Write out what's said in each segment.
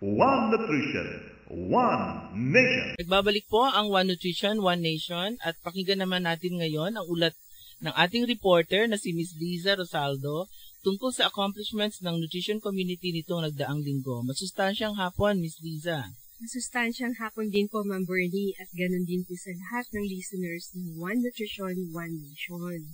One Nutrition, One Nation. Nagbabalik po ang One Nutrition, One Nation at pakinggan naman natin ngayon ang ulat ng ating reporter na si Ms. Liza Rosaldo tungkol sa accomplishments ng nutrition community nitong nagdaang linggo. Masustansyang hapon, Ms. Liza. Masustansyang hapon din po, Ma'am Bernie, at ganun din po sa lahat ng listeners ng One Nutrition, One Nation.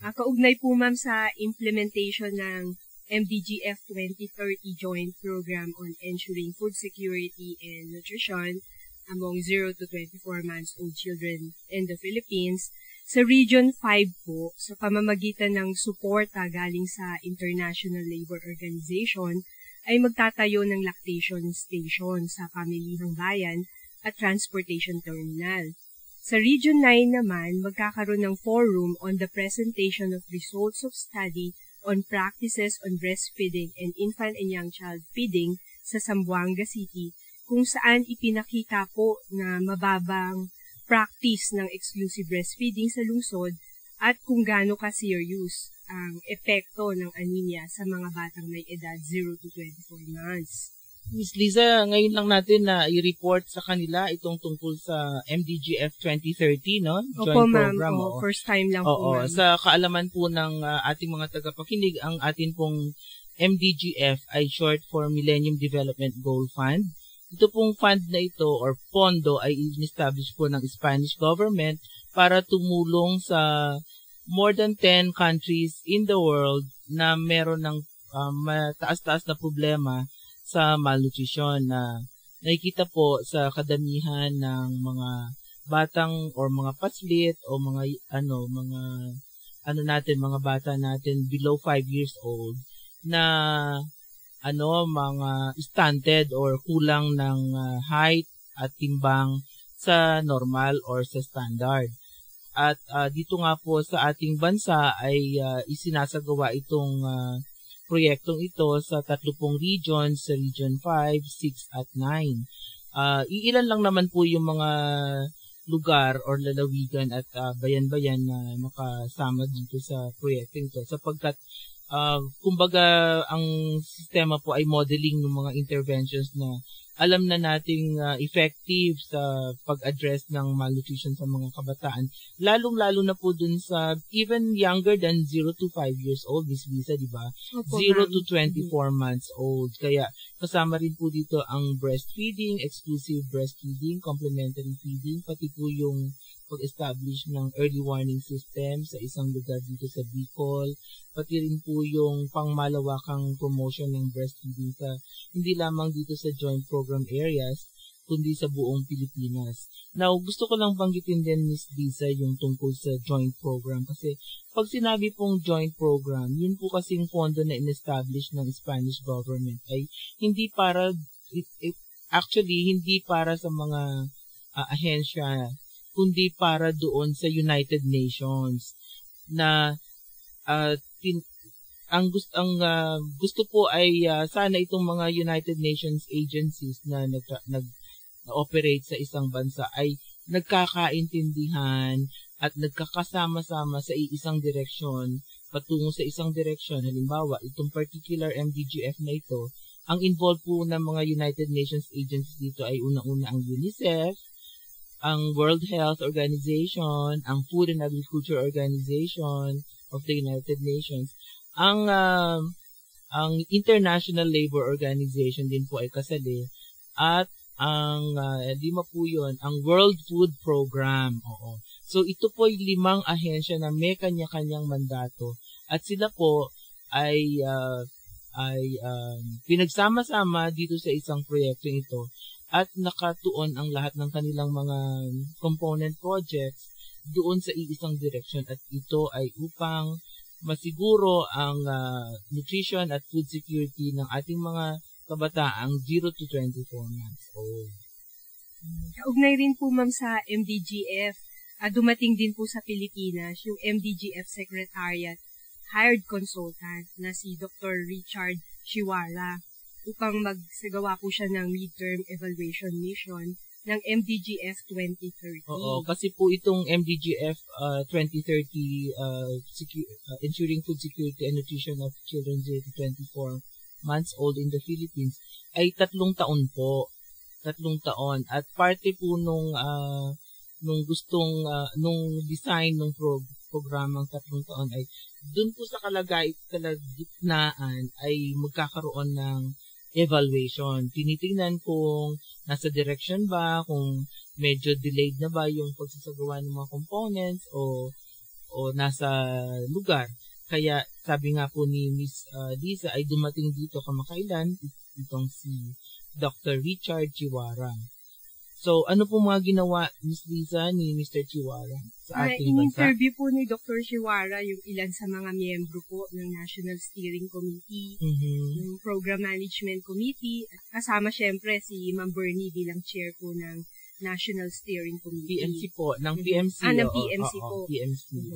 Kaugnay po, Ma'am, sa implementation ng MDGF 2030 Joint Program on Ensuring Food Security and Nutrition among 0 to 24 months old children in the Philippines, sa Region 5 po, sa pamamagitan ng suporta galing sa International Labour Organization, ay magtatayo ng lactation station sa pamilihang bayan at transportation terminal. Sa Region 9 naman, magkakaroon ng forum on the presentation of results of study on practices on breastfeeding and infant and young child feeding sa Zamboanga City, kung saan ipinakita po na mababang practice ng exclusive breastfeeding sa lungsod at kung gaano ka-serious ang epekto ng anemia sa mga batang may edad 0 to 24 months. Ms. Liza, ngayon lang natin na i-report sa kanila itong tungkol sa MDGF 2030, no? Joint Opo, ma'am. program. Oo, first time lang po, ma'am. Sa kaalaman po ng ating mga tagapakinig, ang atin pong MDGF ay short for Millennium Development Goal Fund. Ito pong fund na ito or pondo ay in-establish po ng Spanish government para tumulong sa more than 10 countries in the world na meron ng mataas-taas na problema sa malnutrition na nakikita po sa kadamihan ng mga batang or mga paslit o mga mga bata natin below 5 years old na mga stunted or kulang ng height at timbang sa normal or sa standard. At dito nga po sa ating bansa ay isinasagawa itong proyektong ito sa 30 regions, sa Region 5, 6 at 9. Iilan lang naman po yung mga lugar or lalawigan at bayan-bayan na nakasama dito sa proyektong ito sapagkat kumbaga ang sistema po ay modeling ng mga interventions na alam na nating effective sa pag-address ng malnutrition sa mga kabataan, lalong-lalo na po dun sa even younger than 0 to 5 years old, Ms. Lisa, di ba? 0 to 24 months old. Kaya kasama rin po dito ang breastfeeding, exclusive breastfeeding, complementary feeding, pati po yung pag-establish ng early warning system sa isang lugar dito sa Bicol, pati rin po yung pangmalawakang promotion ng breastfeeding sa hindi lamang dito sa joint program areas, kundi sa buong Pilipinas. Now, gusto ko lang banggitin din, Ms. Lisa, yung tungkol sa joint program kasi pag sinabi pong joint program, yun po kasing fondo na in-establish ng Spanish government ay hindi para, hindi para sa mga ahensya, kundi para doon sa United Nations na ang gusto po ay sana itong mga United Nations agencies na nag-operate sa isang bansa ay nagkakaintindihan at nagkakasama-sama sa isang direksyon patungo sa isang direksyon. Halimbawa, itong particular MDGF na ito, ang involved po ng mga United Nations agencies dito ay unang-una ang UNICEF, ang World Health Organization, ang Food and Agriculture Organization of the United Nations, ang International Labour Organization din po ay kasali, at ang lima po yun, ang World Food Program. Oo. So ito po ay 5 ahensya na may kanya-kanyang mandato at sila po ay pinagsama-sama dito sa isang proyektong ito at nakatuon ang lahat ng kanilang mga component projects doon sa isang direction at ito ay upang masiguro ang nutrition at food security ng ating mga kabataang 0 to 24 months old. Kaugnay rin po, ma'am, sa MDGF, dumating din po sa Pilipinas yung MDGF Secretariat hired consultant na si Dr. Richard Chiwara upang magsagawa po siya ng midterm evaluation mission ng MDGF 2030. Oo, kasi po itong MDGF 2030 Ensuring Food Security and Nutrition of Children 0 to 24 months old in the Philippines ay 3 taon po. 3 taon. At parte po nung design ng programang 3 taon ay dun po sa kalagitnaan ay magkakaroon ng evaluation. Tinitingnan kung nasa direction ba, kung medyo delayed na ba yung pagsasagawa ng mga components o nasa lugar. Kaya sabi nga po ni Miss Liza ay dumating dito kamakailan itong si Dr. Richard Chiwara. So, ano po mga ginawa, Miss Liza, ni Mr. Chiwara sa ating bansa? In-interview po ni Dr. Chiwara yung ilan sa mga miyembro po ng National Steering Committee, ng Program Management Committee, at kasama syempre si Ma'am Bernie bilang chair po ng National Steering Committee. PMC po, ng PMC. Ng PMC po. PMC,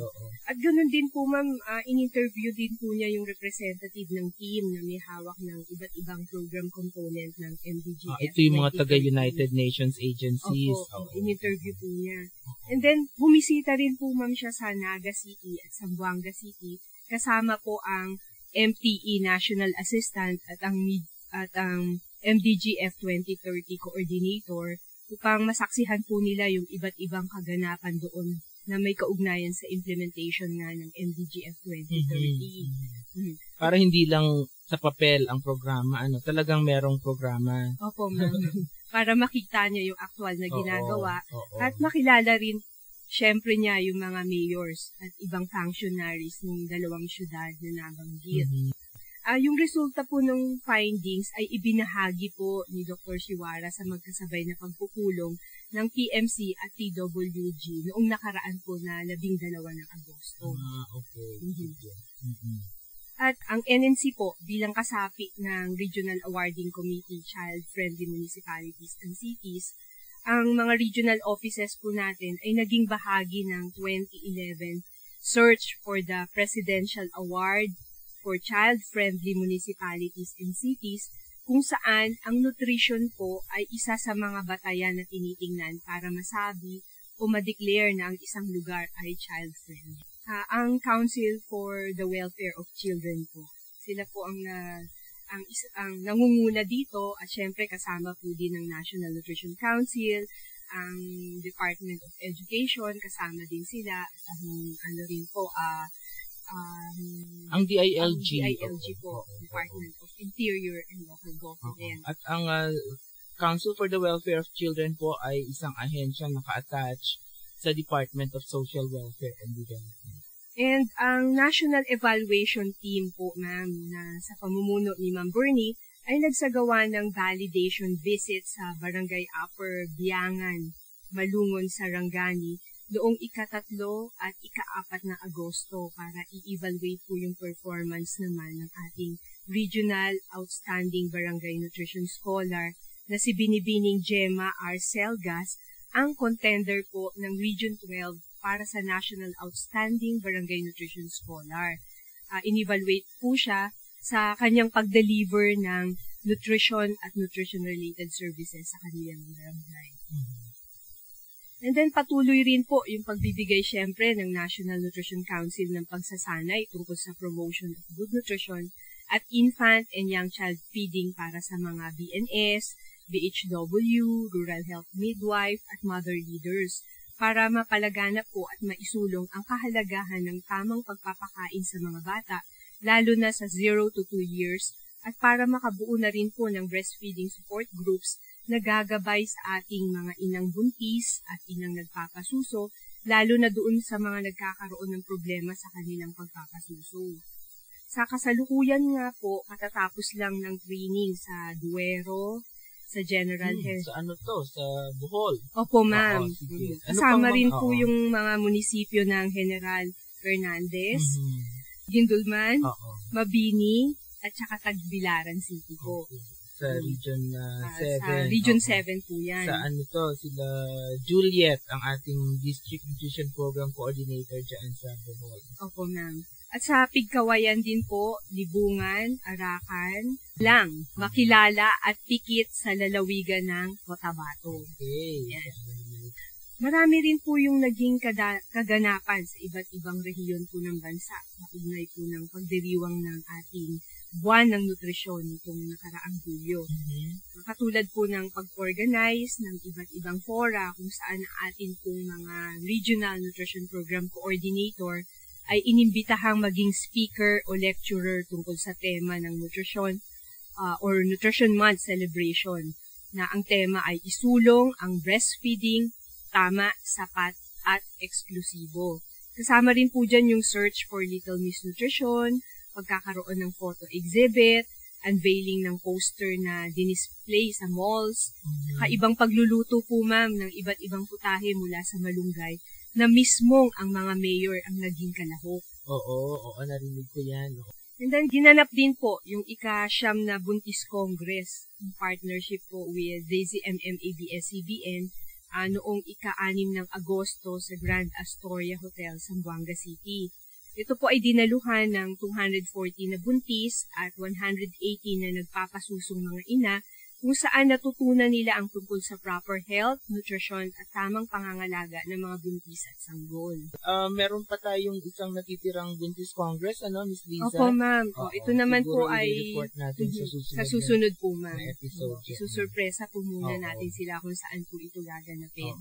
At ganun din po, ma'am, in-interview din po niya yung representative ng team na may hawak ng iba't ibang program component ng MDGF. Ito yung mga taga-United Nations agencies. Opo, in-interview po niya. And then, bumisita rin po, ma'am, siya sa Naga City at Zamboanga City. Kasama po ang MTE National Assistant at ang MDGF 2030 Coordinator upang masaksihan po nila yung iba't ibang kaganapan doon na may kaugnayan sa implementation nga ng MDGF 2030. Para hindi lang sa papel ang programa, talagang merong programa. Opo, ma'am. Para makita niya yung aktual na ginagawa at makilala rin syempre niya yung mga mayors at ibang functionaries ng dalawang syudad na nabanggit. Yung resulta po ng findings ay ibinahagi po ni Dr. Chiwara sa magkasabay na pagpupulong ng PMC at TWG noong nakaraan po na 12 ng Agosto. At ang NNC po bilang kasapi ng Regional Awarding Committee, Child-Friendly Municipalities and Cities, ang mga regional offices po natin ay naging bahagi ng 2011 Search for the Presidential Award for Child-Friendly Municipalities and Cities, kung saan ang nutrition po ay isa sa mga batayan na tinitingnan para masabi o ma-declare na ang isang lugar ay child-friendly. Ang Council for the Welfare of Children po, sila po ang nangunguna dito at syempre kasama po din ng National Nutrition Council, ang Department of Education, kasama din sila, at ang DILG. DILG po, Department of Interior and Local Government. At ang Council for the Welfare of Children po ay isang ahensya naka-attach sa Department of Social Welfare and Development. And ang National Evaluation Team po, ma'am, na sa pamumuno ni Ma'am Bernie, ay nagsagawa ng validation visit sa Barangay Upper Biangan, Malungon, Sarangani, noong ika-3 at ika-4 na Agosto para i-evaluate po yung performance naman ng ating Regional Outstanding Barangay Nutrition Scholar na si Binibining Gemma R. Selgas, ang contender po ng Region 12 para sa National Outstanding Barangay Nutrition Scholar. In-evaluate po siya sa kanyang pag-deliver ng nutrition at nutrition-related services sa kanilang barangay. And then patuloy rin po yung pagbibigay syempre ng National Nutrition Council ng pagsasanay tungkol sa promotion of good nutrition at infant and young child feeding para sa mga BNS, BHW, rural health midwife at mother leaders para mapalaganap po at maisulong ang kahalagahan ng tamang pagpapakain sa mga bata lalo na sa 0 to 2 years at para makabuo na rin po ng breastfeeding support groups na gagabay sa ating mga inang buntis at inang nagpapasuso, lalo na doon sa mga nagkakaroon ng problema sa kanilang pagpapasuso. Sa kasalukuyan nga po, katatapos lang ng training sa Duero, sa General Health. Sa Sa Bohol? Opo, ma'am. Kasama rin po yung mga munisipyo ng General Fernandez, Gindulman, Mabini, at saka Tagbilaran City po. Sa Region 7. Sa Region 7 po yan. Saan sila Juliet, ang ating District Nutrition Program Coordinator dyan sa Bohol. Opo, ma'am. At sa Pigkawayan din po, Libungan, Arakan, lang makilala at pikit sa lalawigan ng Cotabato. Okay. Yan. Marami rin po yung naging kaganapan sa iba't ibang rehiyon po ng bansa. Kaugnay po ng pagdiriwang ng ating buwan ng nutrisyon nitong nakaraang Hulyo. Katulad po ng pag-organize ng iba't ibang fora kung saan ang atin pong mga Regional Nutrition Program Coordinator ay inimbitahang maging speaker o lecturer tungkol sa tema ng nutrisyon or Nutrition Month celebration, na ang tema ay isulong ang breastfeeding, tama, sapat, at eksklusibo. Kasama rin po dyan yung search for Little Miss Nutrition, pagkakaroon ng photo exhibit, unveiling ng poster na dinisplay sa malls, kaibang pagluluto po ma'am ng iba't ibang putahe mula sa malunggay na mismong ang mga mayor ang naging kalahok. Oo, narinig ko yan. And then, ginanap din po yung ika-9 na Buntis Congress in partnership po with Daisy ABS-CBN noong ika-6 ng Agosto sa Grand Astoria Hotel, Zamboanga City. Ito po ay dinaluhan ng 240 na buntis at 180 na nagpapasusong mga ina kung saan natutunan nila ang tungkol sa proper health, nutrition at tamang pangangalaga ng mga buntis at sanggol. Meron pa tayong isang natitirang Buntis Congress, Miss Liza? Opo, ma'am. Ito naman po ay report natin sa susunod po, ma'am. Episode. Susurpresa po muna natin sila kung saan po ito gaganapin.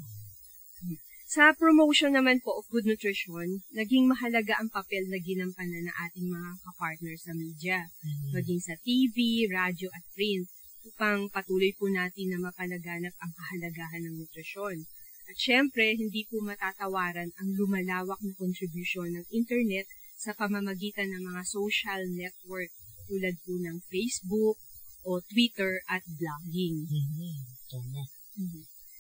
Sa promotion naman po of good nutrition, naging mahalaga ang papel na ginampanan ng ating mga kapartner sa media, maging sa TV, radyo at print, upang patuloy po natin na mapalaganap ang kahalagahan ng nutrisyon. At syempre, hindi po matatawaran ang lumalawak na kontribusyon ng internet sa pamamagitan ng mga social network tulad po ng Facebook o Twitter at blogging.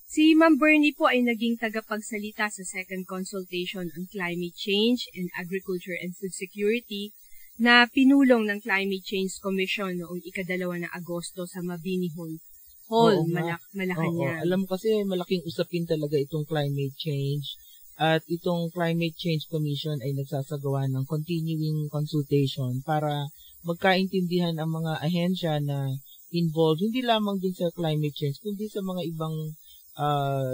Si Ma'am Bernie po ay naging tagapagsalita sa second consultation on climate change and agriculture and food security na pinulong ng Climate Change Commission noong ika-2 ng Agosto sa Mabini Hall, Malacanang. Alam mo kasi malaking usapin talaga itong climate change, at itong Climate Change Commission ay nagsasagawa ng continuing consultation para magkaintindihan ang mga ahensya na involved hindi lamang din sa climate change kundi sa mga ibang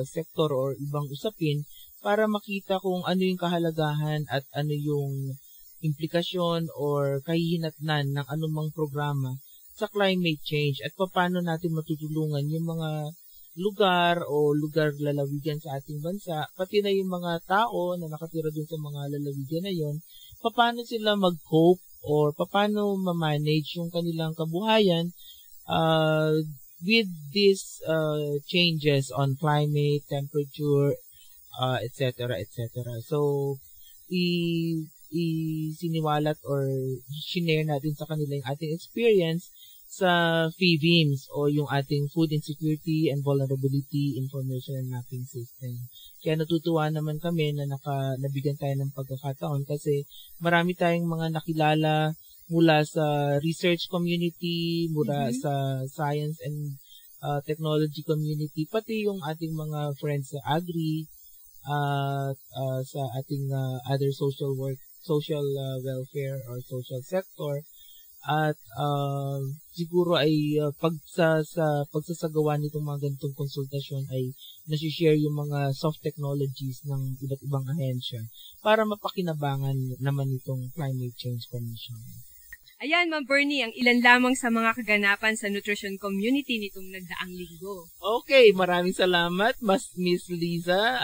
sektor or ibang usapin para makita kung ano yung kahalagahan at ano yung implikasyon or kahihinatnan ng anumang programa sa climate change at paano natin matutulungan yung mga lugar o lugar lalawigan sa ating bansa, pati na yung mga tao na nakatira dun sa mga lalawigan na yon, paano sila mag-cope or paano ma-manage yung kanilang kabuhayan with these changes on climate, temperature, etc. So, isiniwalat or shinare natin sa kanila yung ating experience sa FIVIMS o yung ating Food Insecurity and Vulnerability Information and Mapping System. Kaya natutuwa naman kami na nabigyan tayo ng pagkakataon kasi marami tayong mga nakilala mula sa research community, mula sa science and technology community, pati yung ating mga friends sa agri, sa ating other social welfare or social sector, at siguro ay pagsasagawa nitong mga ganitong konsultasyon ay nasi-share yung mga soft technologies ng iba't ibang ahensya para mapakinabangan naman itong Climate Change Commission. Ayan, Ma'am Bernie, ang ilan lamang sa mga kaganapan sa nutrition community nitong nagdaang linggo. Okay, maraming salamat, Miss Liza,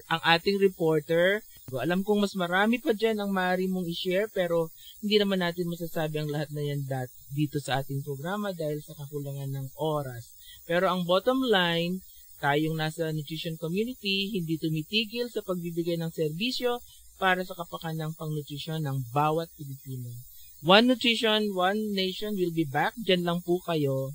ang ating reporter. Alam kong mas marami pa dyan ang maaari mong i-share, pero hindi naman natin masasabi ang lahat na yan dito sa ating programa dahil sa kakulangan ng oras. Pero ang bottom line, tayong nasa nutrition community, hindi tumitigil sa pagbibigay ng serbisyo para sa kapakanang pangnutrisyon ng bawat Pilipino. One Nutrition, One Nation will be back. Diyan lang po kayo.